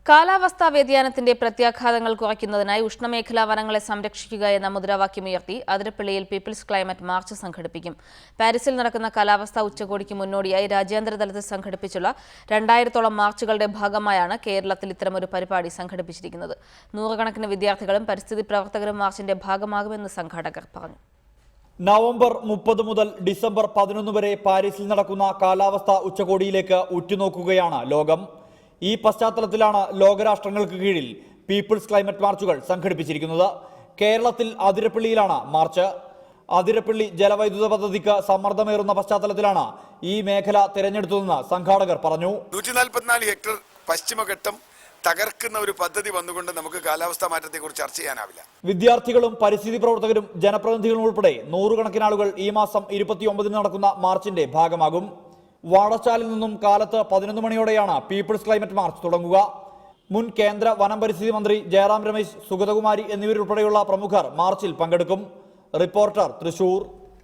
കാലാവസ്ഥാ വ്യതിയാനത്തിന്റെ പ്രത്യാഘാതങ്ങൾ കുറയ്ക്കുന്നതിനായി ഉഷ്ണമേഖലാ വനങ്ങളെ സംരക്ഷിക്കുക എന്ന മുദ്രാവാക്യമുയർത്തി അതിരപ്പള്ളിയിൽ പീപ്പിൾസ് ക്ലൈമറ്റ് മാർച്ച് സംഘടിപ്പിക്കും. പാരീസിൽ നടക്കുന്ന കാലാവസ്ഥാ ഉച്ചകോടിക്ക് മുന്നോടിയായി രാജ്യാന്തര സംഘടിപ്പിച്ചുള്ള 2000-ഓളം മാർച്ചുകളുടെ ഭാഗമായാണ് കേരളത്തിൽ ഇത്തരമൊരു പരിപാടി സംഘടിപ്പിച്ചിരിക്കുന്നത്. നൂറുകണക്കിന് വിദ്യാർത്ഥികളും പരിസ്ഥിതി പ്രവർത്തകരും മാർച്ചിന്റെ ഭാഗമാകുമെന്ന് സംഘാടകർ പറഞ്ഞു. നവംബർ 30 മുതൽ ഡിസംബർ 11 വരെ പാരീസിൽ നടക്കുന്ന കാലാവസ്ഥാ ഉച്ചകോടിയിലേക്ക് ഉറ്റുനോക്കുകയാണ് ലോകം. ഈ പശ്ചാത്തലത്തിലാണ് ലോകരാഷ്ട്രങ്ങൾക്ക് കീഴിൽ പീപ്പിൾസ് ക്ലൈമറ്റ് മാർച്ചുകൾ സംഘടിപ്പിച്ചിരിക്കുന്നത്. കേരളത്തിൽ അതിരപ്പള്ളിയിലാണ് മാർച്ച്. അതിരപ്പള്ളി ജലവൈദ്യുത പദ്ധതിക്ക് സമ്മർദ്ദമേറുന്ന പശ്ചാത്തലത്തിലാണ് ഈ മേഖല തിരഞ്ഞെടുത്തതെന്ന് സംഘാടകർ പറഞ്ഞു. 144 ഹെക്ടർ പശ്ചിമഘട്ടം തകർക്കുന്ന ഒരു പദ്ധതി വന്നുകൊണ്ട് നമുക്ക് കാലാവസ്ഥാ മാറ്റത്തെക്കുറിച്ച് ചർച്ച ചെയ്യാനാവില്ല. വിദ്യാർത്ഥികളും പരിസ്ഥിതി പ്രവർത്തകരും ജനപ്രതിനിധികളും ഉൾപ്പെടെ നൂറുകണക്കിന് ആളുകൾ ഈ മാസം 29 നടക്കുന്ന മാർച്ചിന്റെ ഭാഗമാകും. വാടച്ചാലിൽ നിന്നും കാലത്ത് 11 മണിയോടെയാണ് പീപ്പിൾസ് ക്ലൈമറ്റ് മാർച്ച് തുടങ്ങുക. മുൻ കേന്ദ്ര വനം പരിസ്ഥിതി മന്ത്രി ജയറാം രമേശ്, സുഗതകുമാരി എന്നിവരുൾപ്പെടെയുള്ള പ്രമുഖർ മാർച്ചിൽ പങ്കെടുക്കും. റിപ്പോർട്ടർ, തൃശൂർ.